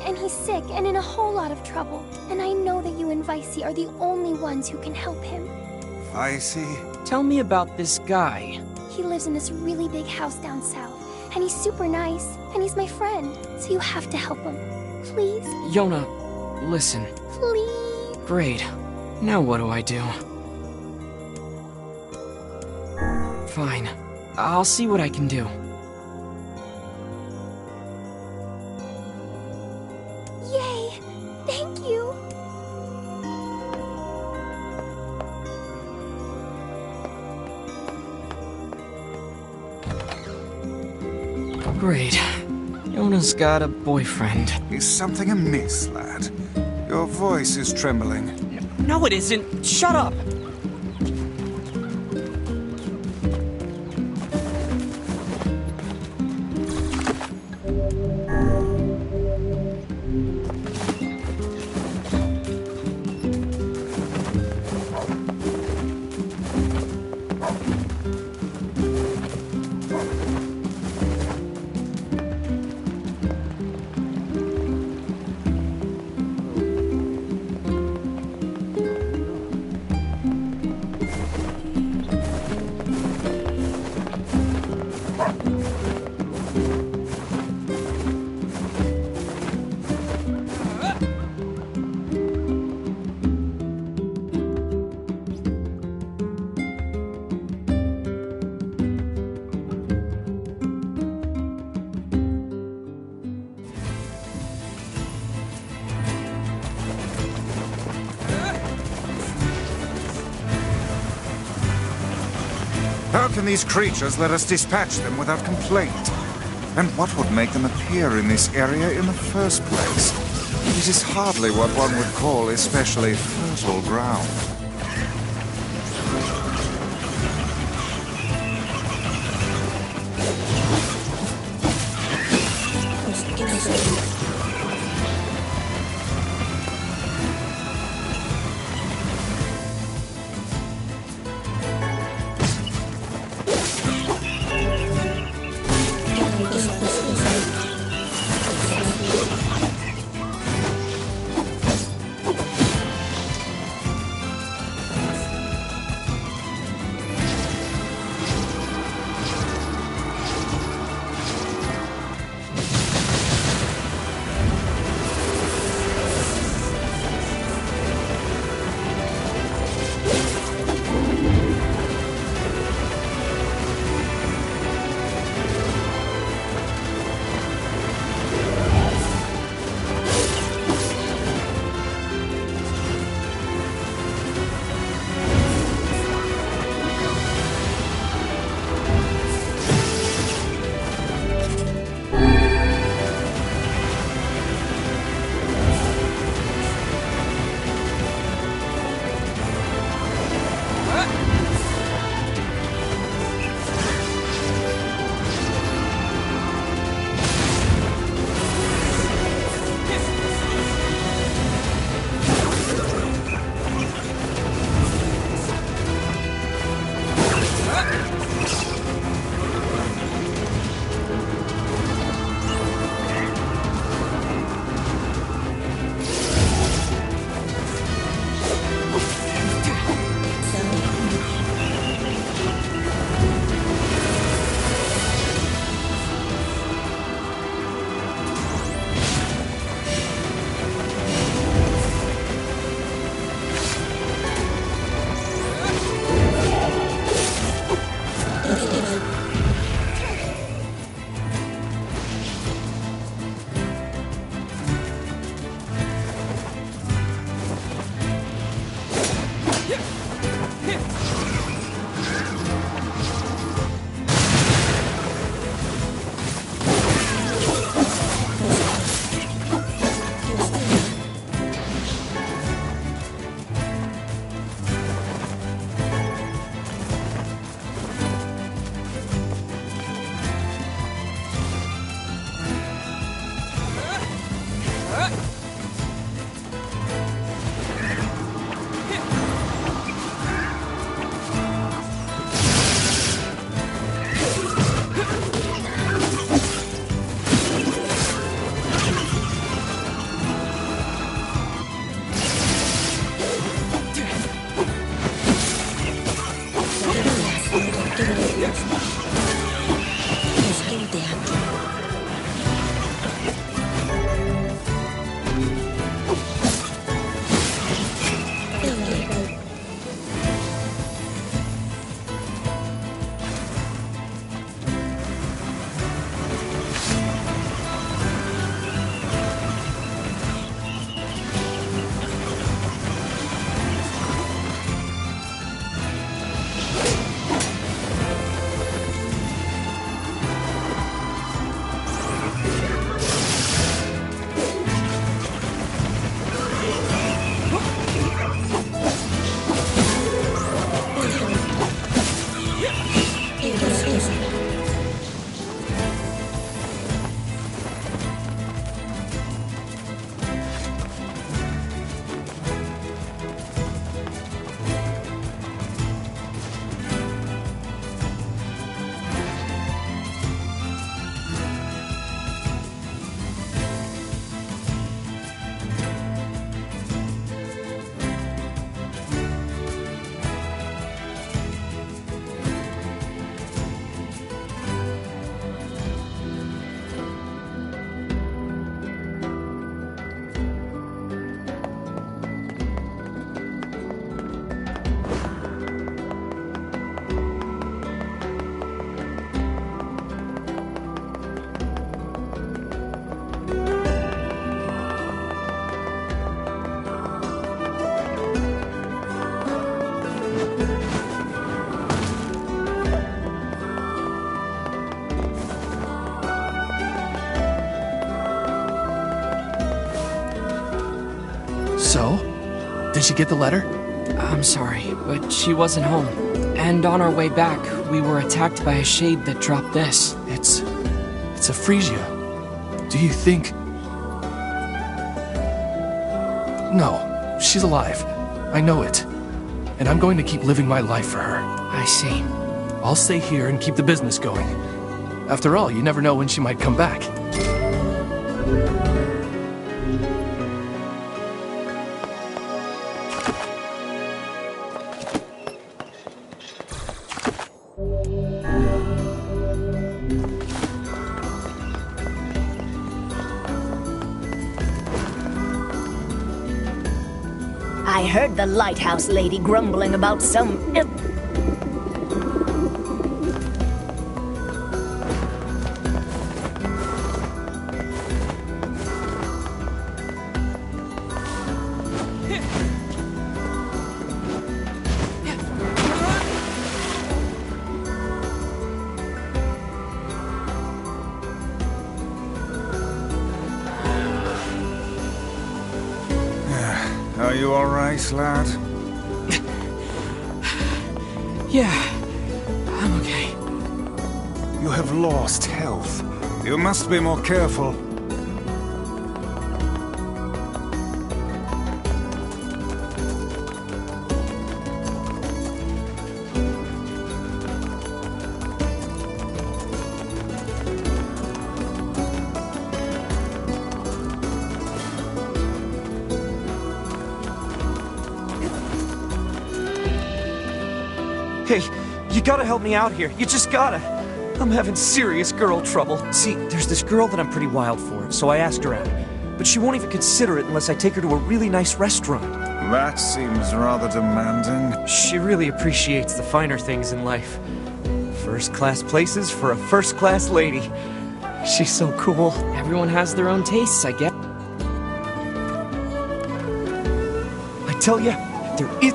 and he's sick and in a whole lot of trouble. And I know that you and Vicey are the only ones who can help him. Vicey? Tell me about this guy. He lives in this really big house down south, and he's super nice, and he's my friend, so you have to help him. Please? Yona, listen. Please? Great. Now what do I do? Fine. I'll see what I can do. Yay! Thank you! Great. Yona's got a boyfriend. Is something amiss, lad? Your voice is trembling. No, it isn't. Shut up! How can these creatures let us dispatch them without complaint? And what would make them appear in this area in the first place? It is hardly what one would call especially fertile ground. So? Did she get the letter? I'm sorry, but she wasn't home. And on our way back, we were attacked by a shade that dropped this. It's a Frisia. Do you think... No, she's alive. I know it. And I'm going to keep living my life for her. I see. I'll stay here and keep the business going. After all, you never know when she might come back. I heard the lighthouse lady grumbling about some... Are you all right, lad? Yeah, I'm okay. You have lost health. You must be more careful. Hey, you gotta help me out here. You just gotta. I'm having serious girl trouble. See, there's this girl that I'm pretty wild for, so I asked her out. But she won't even consider it unless I take her to a really nice restaurant. That seems rather demanding. She really appreciates the finer things in life. First-class places for a first-class lady. She's so cool. Everyone has their own tastes, I guess. I tell ya, there is...